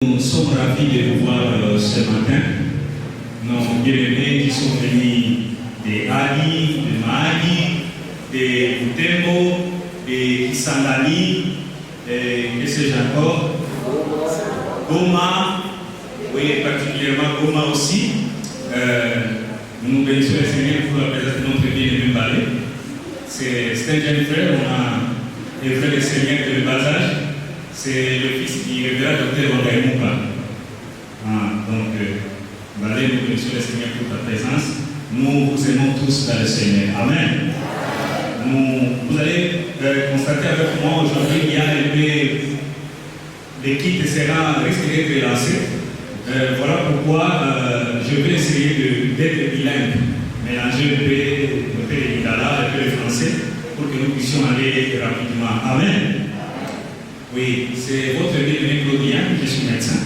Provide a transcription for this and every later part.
Nous sommes ravis de vous voir ce matin. Nos bien-aimés qui sont venus de Ali, de Mahali, de Butembo, de Kisangani, de sais-je encore, Goma, oui, particulièrement Goma aussi. Nous bénissons le Seigneur pour la présence de notre bien-aimé Balé. C'est un jeune frère, on a des frères de Seigneur de bas âge. C'est le fils qui révéla Dr. Wangaï Mouka. Donc, Balé, nous bénissons le Seigneur pour ta présence. Nous vous aimons tous dans le Seigneur. Amen. Vous allez constater avec moi aujourd'hui qu'il y a un peu de kit risque d'être lancé. Voilà pourquoi je vais essayer d'être bilingue, mélanger un peu le lingala, un peu le français, pour que nous puissions aller rapidement. Amen. Oui, c'est votre bien-aimé Claudien, je suis médecin.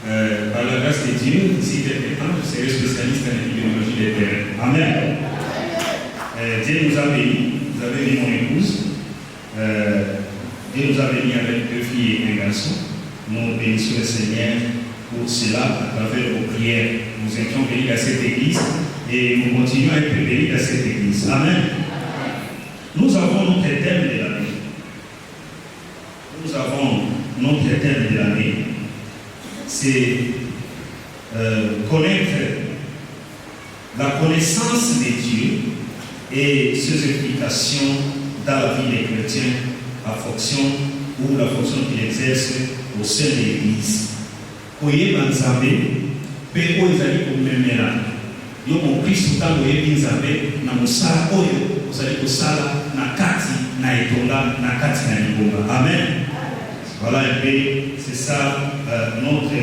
Par la grâce de Dieu, d'ici quelques temps, je serai spécialiste en épidémiologie des terrains. Amen. Dieu nous a bénis, vous avez mis mon épouse. Dieu nous a bénis avec 2 filles et 1 garçon. Nous bénissons le Seigneur pour cela à travers vos prières. Nous étions bénis dans cette église et nous continuons à être bénis dans cette église. Amen. Nous avons notre thème de l'année. Nous avons notre thème de l'année. C'est connaître la connaissance de Dieu et ses implications dans la vie des chrétiens, la fonction ou la fonction qu'il exerce au sein de l'Église. Oye banzambe, pe oizali kumemera. Yo mon Christ tango ye banzambe na musala oyo ozali kosala na kati na etonga na kati na libonga. Amen. Voilà un peu, c'est ça notre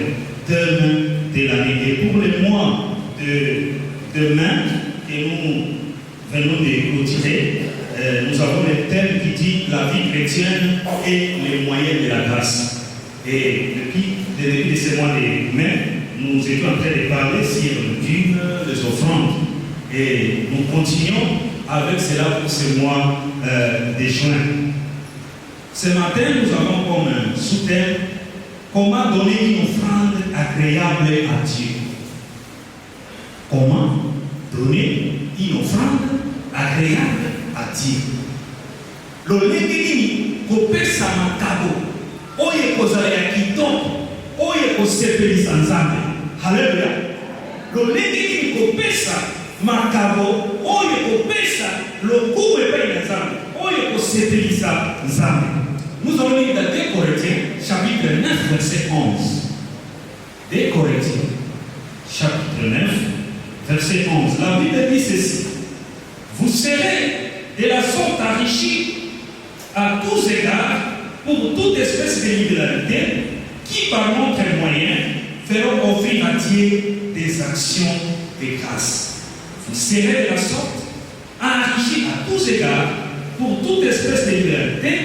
thème de l'année. Et pour le mois de demain que nous venons de clôturer, nous avons le thème qui dit la vie chrétienne et les moyens de la grâce. Et depuis ce mois de mai, nous étions en train de parler sur les offrandes. Et nous continuons avec cela pour ce mois de juin. Ce matin, nous avons comme sous-thème comment donner une offrande agréable à Dieu. Comment donner une offrande agréable à Dieu. Le légini kopesa makabo oye kozala ya kitoko oye kosepelisa nzambe. Haleluya. Le légini kopesa makabo oye kopesa lokumu epai na nzambe oye kosepelisa nzambe. Nous allons lire dans 2 Corinthiens, chapitre 9, verset 11. 2 Corinthiens, chapitre 9, verset 11. La Bible dit ceci. Vous serez de la sorte enrichis à tous égards pour toute espèce de libéralité qui, par notre moyen, feront offrir à Dieu des actions de grâce. Vous serez de la sorte enrichis à tous égards pour toute espèce de libéralité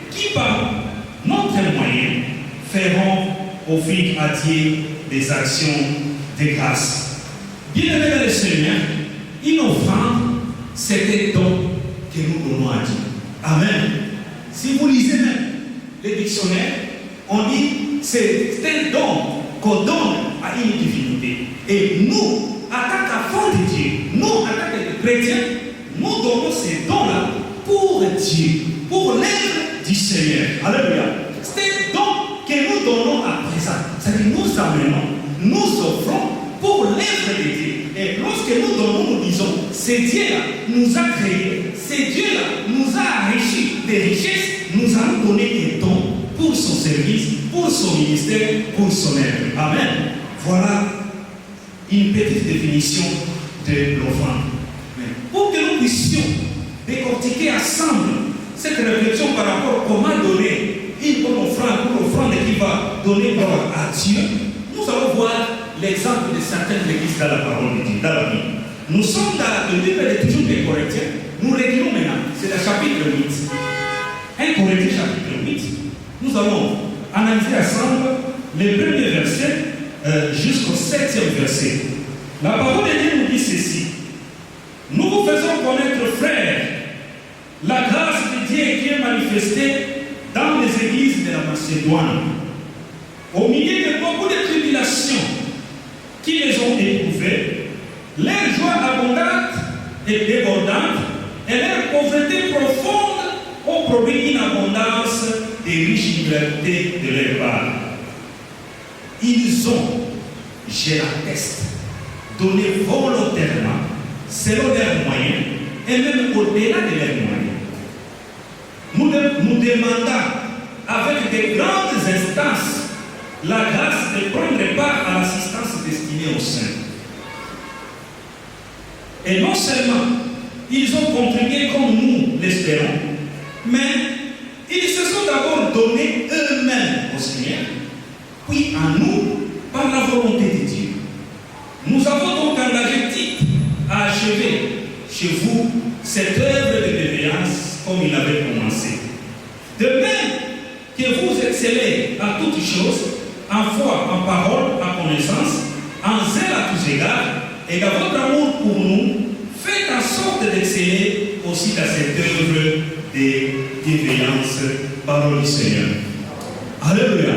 qui, par notre moyen, feront offrir à Dieu des actions de grâce. Bien-aimés dans le Seigneur, une offrande, c'est un don que nous donnons à Dieu. Amen. Si vous lisez même les dictionnaires, on dit c'est un don qu'on donne à une divinité. Et nous, en tant qu'enfants de Dieu, nous, en tant que chrétiens, nous donnons ces dons-là pour Dieu, pour l'œuvre du Seigneur. Alléluia. C'est un don que nous donnons à présent. C'est-à-dire nous amenons, nous offrons pour l'œuvre de Dieu. Et lorsque nous donnons, nous disons, c'est Dieu-là nous a créés, c'est Dieu-là nous a enrichis des richesses, nous allons donner un don pour son service, pour son ministère, pour son œuvre. Amen. Voilà une petite définition de l'offrande. Pour que nous puissions décortiquer ensemble cette réflexion par rapport à comment donner une bonne offrande qui va donner gloire à Dieu, nous allons voir l'exemple de certaines églises dans la parole de Dieu, dans la Bible. Nous sommes dans le livre de toujours des Corinthiens. Nous reculons maintenant, c'est le chapitre 8. 1 Corinthiens chapitre 8. Nous allons analyser ensemble les premiers versets jusqu'au 7e verset. La parole de Dieu nous dit ceci. Nous vous faisons connaître, frères, la grâce de Dieu qui est manifestée dans les églises de la Macédoine. Au milieu de beaucoup de tribulations qui les ont éprouvées, leur joie abondante et débordante, et leur pauvreté profonde ont produit une abondance des riches libertés de leur part. Ils ont, je l'atteste, donné volontairement, selon leurs moyens, et même au-delà de leurs moyens. Nous demandons, avec de grandes instances, la grâce de prendre part à l'assistance destinée aux saints. Et non seulement ils ont contribué comme nous l'espérons, mais ils se sont d'abord donnés eux-mêmes au Seigneur, puis à nous par la volonté de Dieu. Nous avons donc engagé Tite à achever chez vous cette œuvre de bienveillance comme il avait commencé. De même que vous excellez à toutes choses, en foi, en parole, en connaissance, en zèle à tous égards, et dans votre amour pour nous, faites en sorte d'exceller aussi dans cette œuvre de bienveillance, parole du Seigneur. Alléluia.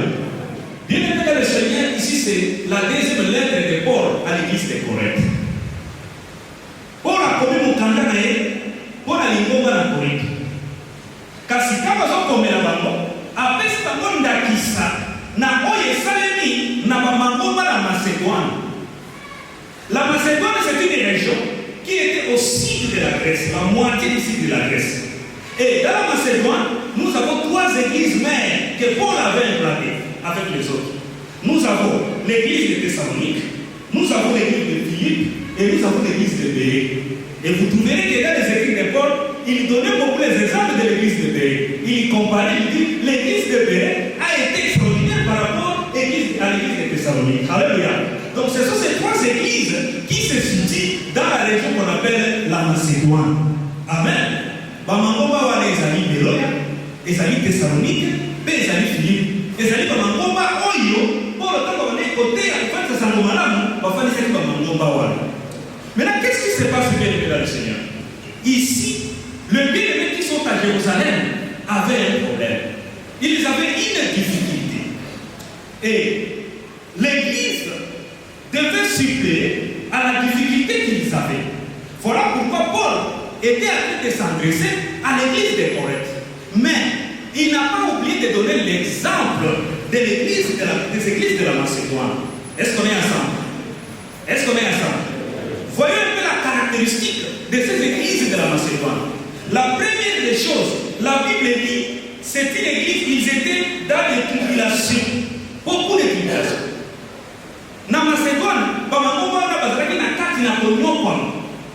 Bien aimé dans le Seigneur, ici c'est la deuxième lettre de Paul à l'église de Corinthe. Paul a commis mon candidat, Paul a l'ingomba dans Corinthe. Kasi kama zokomela bango, apesi bango ndakisa na oyo esalemi na bamangomba la Macédoine. La Macédoine, c'est une région qui était au sud de la Grèce, la moitié du sud de la Grèce. Et dans la Macédoine, nous avons 3 églises mères que Paul avait implantées avec les autres. Nous avons l'église de Thessalonique, nous avons l'église de Philippe et nous avons l'église de Bérée. Et vous trouverez que dans les écrits de Paul, il donnait beaucoup les exemples de l'église de Bérée. Il comparait, il dit, l'église de Bérée a été extraordinaire par rapport à l'église de Thessalonique. Alléluia. Donc ce sont ces 3 églises qui se situent dans la région qu'on appelle la Macédoine. Amen. Bamangomba wa ezali Beroya, ezali Thessalonique, ezali Philippe, ezali bamangomba oyo, pour le temps qu'on est côté à faire ça sans malamu, va faire ça bamangomba wa. Maintenant, qu'est-ce qui se passe bien dans le Seigneur? Ici, le bien-aimé qui sont à Jérusalem avaient un problème. Ils avaient une difficulté. Et l'église devait suppléer à la difficulté qu'ils avaient. Voilà pourquoi Paul était en train de s'adresser à l'église de Corinthe. Mais il n'a pas oublié de donner l'exemple de l'église des églises de la Macédoine. Est-ce qu'on est ensemble? Est-ce qu'on est ensemble? Voyons un peu la caractéristique de ces églises de la Macédoine. La première des choses, la Bible dit, c'est une église, ils étaient dans les tribulations. Beaucoup de tribulations. Na Macédoine,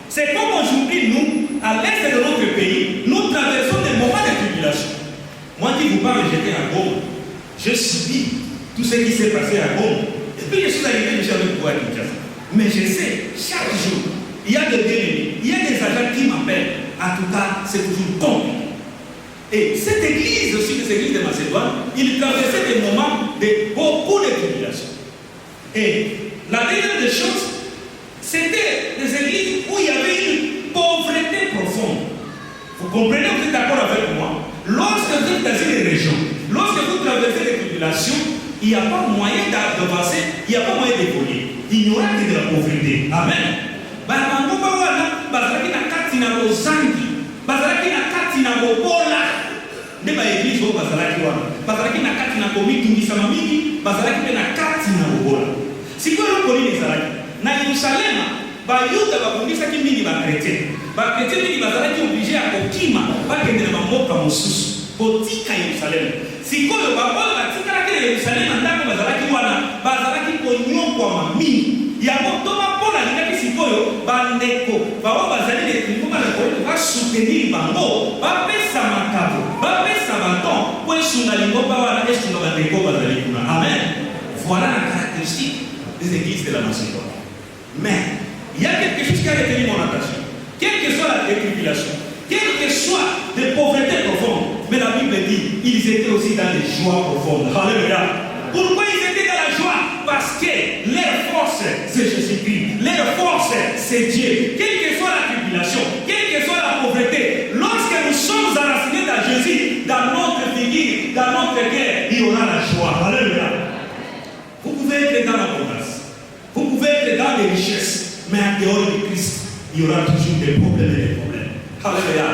c'est comme aujourd'hui, nous, à l'est de notre pays, nous traversons des moments de tribulation. Moi qui vous parle, j'étais à Goma. Je subis tout ce qui s'est passé à Goma. Et puis je suis arrivé déjà avec vous à Kinshasa. Mais je sais, chaque jour, il y a des bien-aimés, il y a des agents qui m'appellent. En tout cas, c'est toujours compliqué. Et cette église aussi, cette église de Macédoine, il traversait des moments de beaucoup de tribulations. Et la deuxième des choses, c'était des églises où il y avait une pauvreté profonde. Vous comprenez, vous êtes d'accord avec moi? Lorsque vous êtes dans une région, lorsque vous traversez des tribulations, il n'y a pas moyen d'avancer, il n'y a pas moyen d'évoluer. Il n'y aura que de la pauvreté. Amen. Na Yerusalema, Bayuda bakundisaki mingi bakretien. Bakretien mingi bazalaki obligé à kokima, bakendela mamoka mosusu. Botika Yerusalema. Sikoyo babola batikala ke Yerusalema ndako bazalaki wana, bazalaki konyokwa mamini. Yango toma pola ngaki sikoyo bandeko. Bawo bazali de kumba na koyo ba soutenir bango, ba pesa makabo, ba pesa baton, po esunga lingomba wana esunga bandeko bazali kuna. Amen. Voilà la caractéristique des églises de la Macédoine. Mais il y a quelque chose qui a retenu mon attention. Quelle que soit la tribulation, quelle que soit les pauvretés profondes, mais la Bible dit ils étaient aussi dans les joies profondes. Alléluia. Pourquoi ils étaient dans la joie? Parce que leur force, c'est Jésus-Christ. Leur force, c'est Dieu. Quelle que soit la tribulation, quelle que soit la pauvreté, lorsque nous sommes enracinés dans Jésus, dans notre figure, dans notre cœur, il y aura la joie. Alléluia. Vous pouvez être dans l'abondance, vous pouvez être dans les richesses, mais en dehors de Christ, il y aura toujours des problèmes et des problèmes. Alléluia.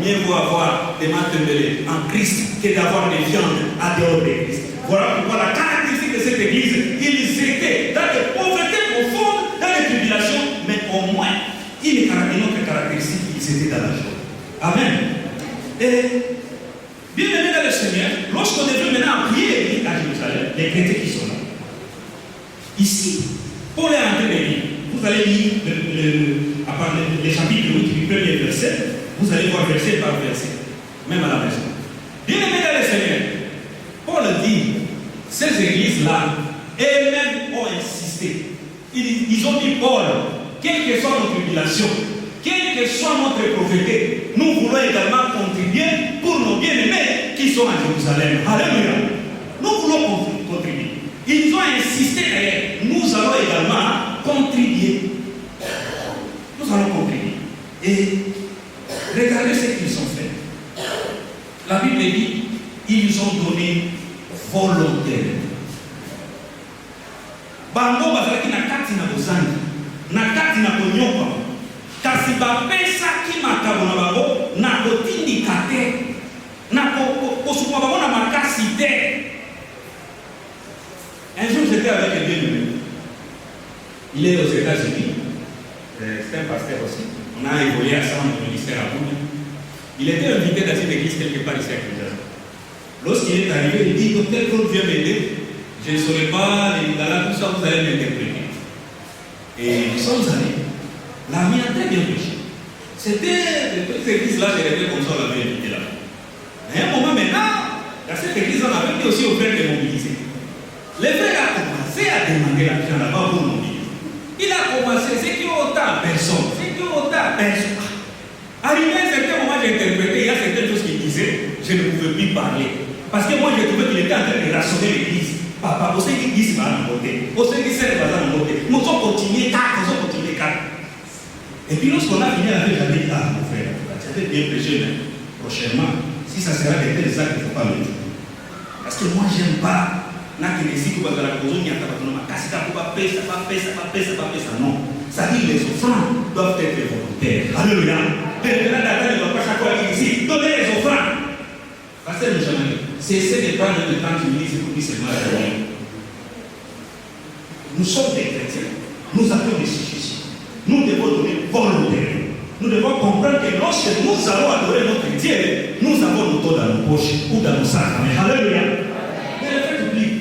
Mieux vaut avoir des matembélés en Christ que d'avoir des viandes en dehors de Christ. Voilà pourquoi la caractéristique de cette église, ils étaient dans des pauvretés profondes, dans des tribulations, mais au moins, une autre caractéristique, ils étaient dans la joie. Amen. Et bien aimé dans le Seigneur, lorsqu'on est venu maintenant à prier à Jérusalem, les chrétiens qui sont là, ici, pour les rentrer des livres, vous allez lire les chapitres du premier verset, vous allez voir verset par verset, même à la maison. Bien aimé dans le Seigneur, Paul dit, ces églises-là, elles-mêmes ont insisté. Ils ont dit, Paul, quelle que soit nos tribulations, quelle que soit notre pauvreté, nous voulons également contribuer pour nos bien-aimés qui sont à Jérusalem. Alléluia. Nous voulons contribuer. Ils ont insisté d'ailleurs. Nous allons également contribuer. Nous allons contribuer. Et regardez ce qu'ils ont fait. La Bible dit, ils ont donné volontairement. Bango bazalaki na kati na bozangi, na kati na konyoka. Kasi bapesaki makabo na bango na kotindika te, na kosukuma bango na makasi te. Un jour j'étais avec un bien-aimé. Il est aux États-Unis. C'est un pasteur aussi. On a évolué ensemble dans le ministère à Bouna. Il était invité dans une église quelque part ici à Kinshasa. Lorsqu'il est arrivé, il dit, docteur Claude vient m'aider. Je ne saurais pas, les Lingala, tout ça, vous allez m'interpréter. Et nous sommes allés. La mienne a très bien prêché. C'était, cette église-là, j'ai rêvé comme ça, on l'avait invité là. Mais à un moment maintenant, dans cette église, on avait été aussi au frère de mobiliser. Le frère a commencé à demander l'argent là-bas pour mobiliser. Il a commencé, c'est qu'il y a autant de personnes, Arrivé à un certain moment, j'ai interprété, il y a certaines choses qu'il disait, je ne pouvais plus parler. Parce que moi, j'ai trouvé qu'il était en train de rassonner l'église. Papa, vous savez qu'il dit, c'est pas un côté. Vous savez qu'il sert pas un côté. Nous avons continué 4. Et puis, lorsqu'on a fini avec, j'avais dit, ah, mon frère, tu avais bien prêché, mais prochainement, si ça sera des tels actes, il ne faut pas me dire. Parce que moi, je n'aime pas. Non. Ça dit que les offrandes doivent être volontaires. Alléluia. Ici, donnez les offrandes. Pasteur Benjamin, cessez de prendre le temps du ministre pour dire seulement la journée. Nous sommes des chrétiens. Nous avons des situations. Nous devons donner volontairement. Nous devons comprendre que lorsque nous allons adorer notre Dieu, nous avons nos taux dans nos poches ou dans nos sacs. Alléluia. Mais le fait oublie.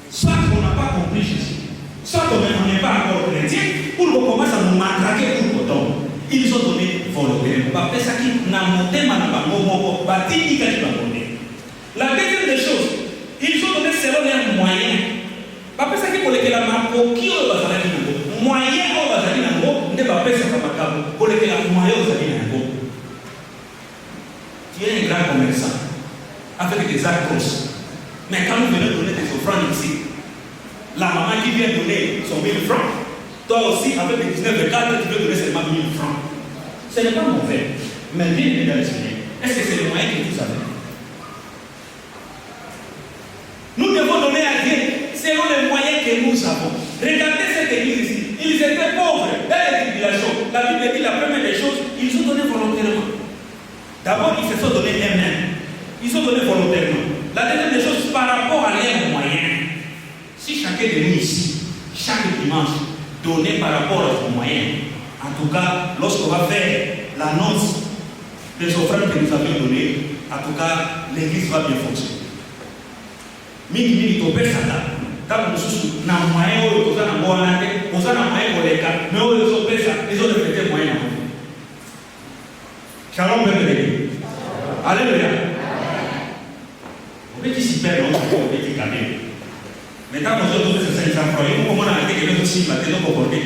Soit on n'a pas compris Jésus, soit on n'est pas encore chrétien, pour qu'on commence à nous matraquer pour autant. Ils ont donné volontairement. La deuxième des choses, ils ont donné selon leurs moyens. Parce que pour lesquels la marque qui est moyen au bazali nango, ne pas pesa comme cabo, pour lesquels la moyen au bazali nango. Tu es un grand commerçant avec des actes. Mais quand vous venez donner des offrandes ici, la maman qui vient donner son 1000 francs, toi aussi, avec les 19 cadres, tu veux donner seulement 1000 francs. Ce n'est pas mauvais. Mais bien aimé dans le Seigneur, est-ce que c'est le moyen que vous avez? Nous devons donner à Dieu selon les moyens que nous avons. Regardez cette église ici. Ils étaient pauvres dans les tribulations. La Bible dit la première des choses, ils ont donné volontairement. D'abord, ils se sont donnés eux-mêmes. Ils ont donné volontairement. La deuxième des choses, par rapport à leurs moyens. Si chacun de nous ici, chaque dimanche, donnait par rapport à son moyen, en tout cas, lorsqu'on va faire l'annonce des offrandes que nous avions données, en tout cas, l'église va bien fonctionner. Mini topé ça quand nous sommes dans le moyen où nous sommes dans le moyen pour les cas, mais où nous sommes les autres étaient moyens. Shalom, bébé. Alléluia. On peut dire si père, on peut dire quand même. Maintenant, nous sommes tous ces 500 francs. Et comment on a dit que nous sommes matin, nous pouvons porter.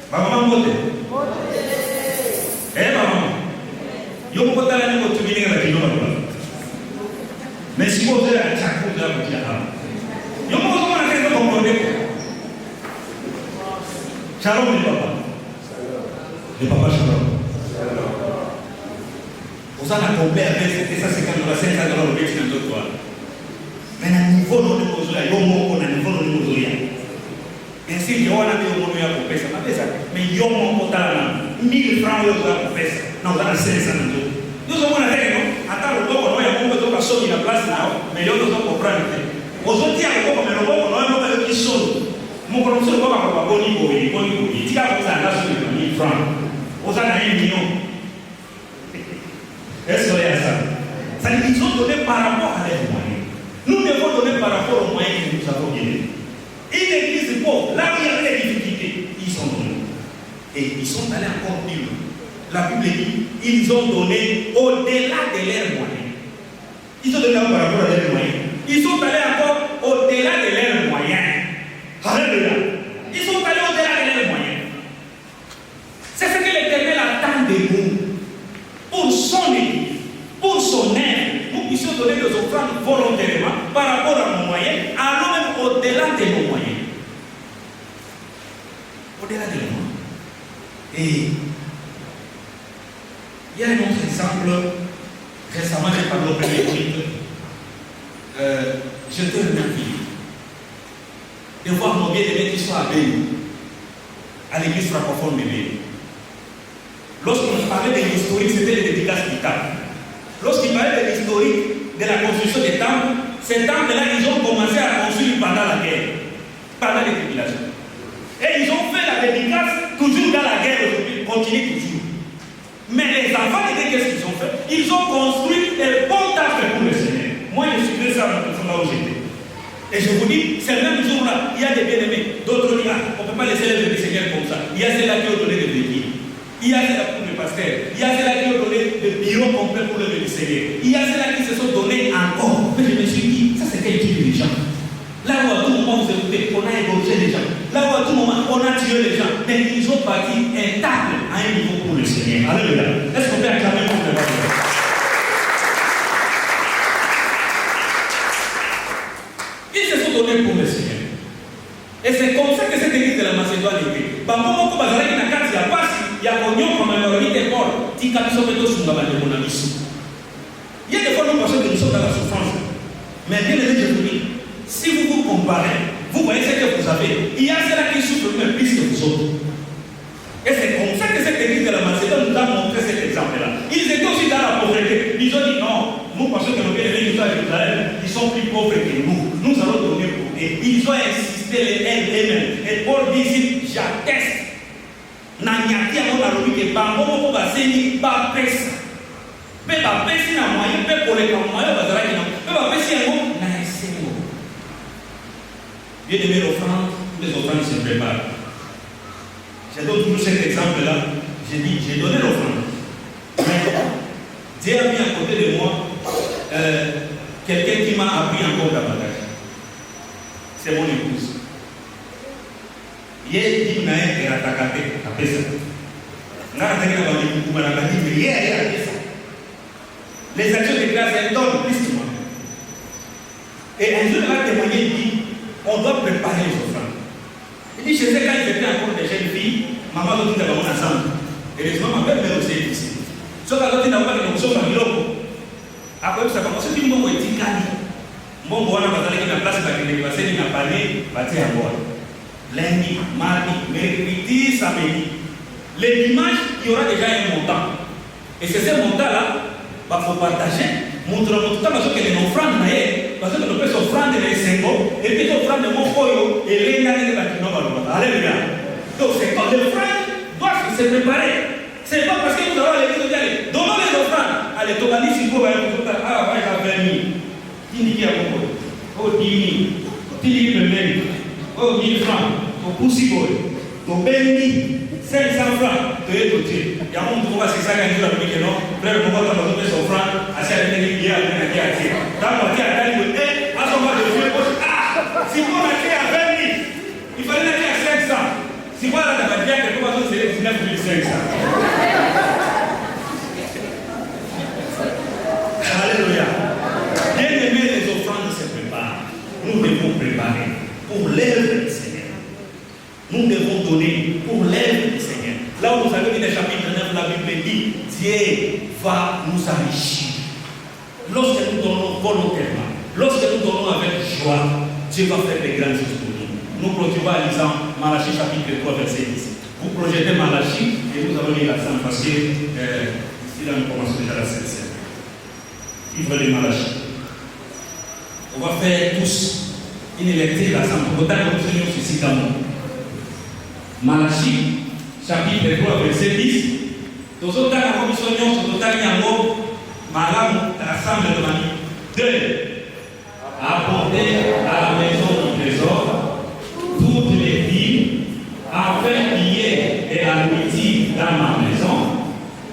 Maman, montez. Maman. Yo peux pas aller au tribunal avec nous. Mais si vous avez un chaque vous avez dit ah. Yo peux pas aller au tribunal. Shalom le papa. Le papa shalom. Vous en accompli avec ça, c'est quand on a 5 ans dans le métier dans d'autres. Mais à niveau de nos il y a un niveau de nos ainsi, il y a un niveau de nos mais il y a un total 1000 francs pour faire ça. Non, on a 500 euros. Nous avons la règle, non? Attends, le bon, on a un peu de personnes qui la place là, mais il y a d'autres comprendre. Aux autres, il y a un peu de bon, on a un peu de qui sont. Mon professeur, on va avoir un bon niveau, il y a un peu de 1000 francs. On a 1 million. Est-ce que c'est ça? Ça dit qu'ils ont donné par rapport à leurs moyens. Nous devons donner par rapport aux moyens que nous avons gagnés. Une église pauvre, là où il y avait des difficultés, ils sont donnés. Et ils sont allés encore plus loin. La Bible dit, ils ont donné au-delà de leurs moyens. Ils ont donné par rapport à leurs moyens. Ils sont allés encore au-delà de leurs moyens. Alléluia. Ils sont allés au-delà de leurs moyens. C'est ce que l'Éternel attend de nous. Pour son église, pour son œuvre, nous puissions donner des offrandes volontairement par rapport à nos moyens, allons même au-delà de nos moyens. Au-delà de nos moyens. Et il y a un autre exemple. Récemment, j'ai parlé au premier équipe. J'étais remercié de voir nos bien-aimés qui sont à Béni, à l'église francophone de Béni. Lorsqu'on parlait de l'historique, c'était les dédicaces du temple. Lorsqu'il parlait de l'historique de la construction des temples, ces temples-là, ils ont commencé à construire pendant la guerre, pendant les tribulations. Et ils ont fait la dédicace toujours dans la guerre aujourd'hui, continue toujours. Mais les enfants, qu'est-ce qu'ils ont fait? Ils ont construit des bons temples pour le Seigneur. Moi, je suis très simple là où j'étais. Et je vous dis, c'est le même jour-là, il y a des bien-aimés, d'autres disent, on ne peut pas laisser les Seigneur comme ça. Il y a ceux-là qui ont donné des béquilles. Il y a ceux-là pour le pasteur. Il y a ceux-là qui ont donné des bureaux complets pour le Seigneur. Il y a ceux-là qui se sont donnés encore. Mais je me suis dit, ça c'est quel type de gens? Là où à tout moment vous écoutez, on a égorgé les gens. Là où à tout moment on a tué les gens. Mais ils ont bâti un temple à un niveau pour le Seigneur. Alléluia. Est-ce qu'on peut acclamer pour le Seigneur? Ils se sont donnés pour le Seigneur. Et c'est comme ça que cette église de la Macédoine était. Bambo ko bazalaki na kati ya pasi ya konyoka malorite Paul tika biso peto sunga bande mon ami. Il y a des fois nous pensons que nous sommes dans la souffrance. Mais bien les je vous dis, si vous vous comparez, vous voyez ce que vous avez. Il y a ceux-là qui souffrent même plus que vous autres. Et c'est comme ça que cette église de la Macédoine nous a montré cet exemple-là. Ils étaient aussi dans la pauvreté. Ils ont dit non, nous pensons que nos bien-aimés qui sont à Jérusalem, ils sont plus pauvres que nous. Nous allons donner pour eux. Ils ont insisté les eux-mêmes. Et Paul dit ici, j'atteste. Nanyati à mon alobi que Bambo ko baseni ba pesa. Pe ba pesi na moyen pe pour les moyens bazala ki na. Pe ba pesi ngo na esemo. Bien aimé l'offrande, les offrandes se préparent. J'ai donné toujours cet exemple-là. J'ai dit, j'ai donné l'offrande. Dieu a mis à côté de moi quelqu'un qui m'a appris encore davantage. C'est mon épouse. Hier, il m'a dit qu'elle a attaqué à Pessa. Les actions de grâce, elles donnent plus que moi. Et un jour, elle a témoigné, il dit, on doit préparer les offrandes. Il dit, je sais quand ils étaient encore des jeunes filles, maman doit tout avoir ensemble. Et les mamans, ma belle-mère aussi est ici. Sauf que quand il n'a pas de notion de l'eau, après ça commence à dire, mon petit cani. Mon bon, on a besoin de la place parce que les passés n'a pas né, bâti à bord. Lundi, mardi, mercredi, samedi. Les dimanches, il y aura déjà un montant. Et c'est ce montant-là, il faut partager. Montre le montant parce que les offrandes, parce que nous faisons offrandes de 5 ans, et puis offrandes de mon foyer, et les nains de la Kinoba. Alléluia. Donc c'est comme les offrandes doivent se préparer. C'est pas parce que nous avons les gens qui donnons les offrandes. Allez, tu vas dire si vous avez un offrande, ah, ouais, j'ai 20 000. Qui dit qu'il y a beaucoup? Oh, 10 000. Qui dit qu'il y a 10 000? Oh, 1000 francs. Au Poussiboy. Au Béni. 500 francs. Tu es doté. Il y a un monde qui va se faire un jour avec nous. Frère, pourquoi tu vas donner son franc? À cette année, il y a un peu de temps. Dans le temps, il y a à ce moment, je vais dire, ah, si vous mettez à 20 000, il fallait mettre à 500. Si vous avez la dire que comment c'est 19 500. Alléluia. Bien aimé, les offrandes se préparent. Nous devons préparer pour l'œuvre du Seigneur. Nous devons donner pour l'œuvre du Seigneur. Là où vous avez dit le chapitre 9, la Bible dit, Dieu va nous s'enrichir. Lorsque nous donnons volontairement, lorsque nous donnons avec joie, Dieu va faire des grandes choses pour nous. Nous clôturons en lisant Malachie chapitre 3, verset 10. Vous projetez Malachie et nous allons lire l'accent parce que ici là nous commençons déjà la 7e. Livre de Malachie. On va faire tous une lecture l'accent pour autant que nous soyons ceci dans nous. Malachie chapitre 3, verset 10. Tous autant que nous soyons sur total yango, Malam rassemble de manière 2. Apportez à la maison du trésor toutes les villes, afin qu'il y ait de la nourriture dans ma maison.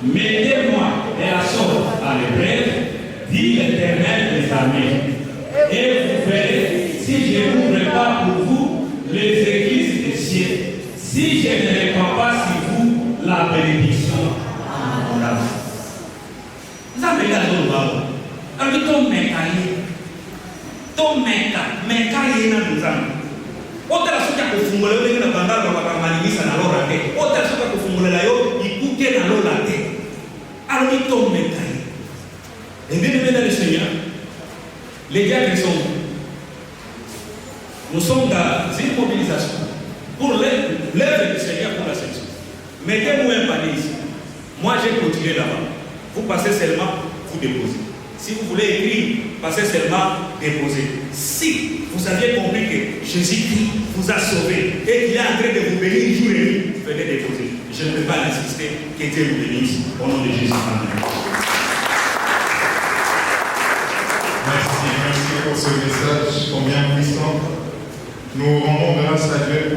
Mettez-moi de la sorte à l'épreuve, dit l'Éternel des armées. Et vous verrez si je n'ouvre pas pour vous les églises des cieux, si je ne répands pas sur vous la bénédiction. Vous avez regardé le bas. Alors, mekaye na nzambe otala soki akofungula yo ndenge na bandala bakamaningisa na lola te otala soki akofungulela yo ikuke na lola te alobi to mekaye. Et bien aimés dans le Seigneur, les diacres sont nous sommes dans une mobilisation pour l'œuvre du Seigneur pour la section. Mettez-moi un panier ici. Moi j'ai continué là-bas. Vous passez seulement, vous déposez. Si vous voulez écrire, passez seulement déposer. Si vous aviez compris que Jésus-Christ vous a sauvé et qu'il est en train de vous bénir jour et nuit, venez déposer. Je ne peux pas insister, que Dieu vous bénisse. Au nom de Jésus. Amen. Merci pour ce message combien puissant. Nous rendons grâce à Dieu pour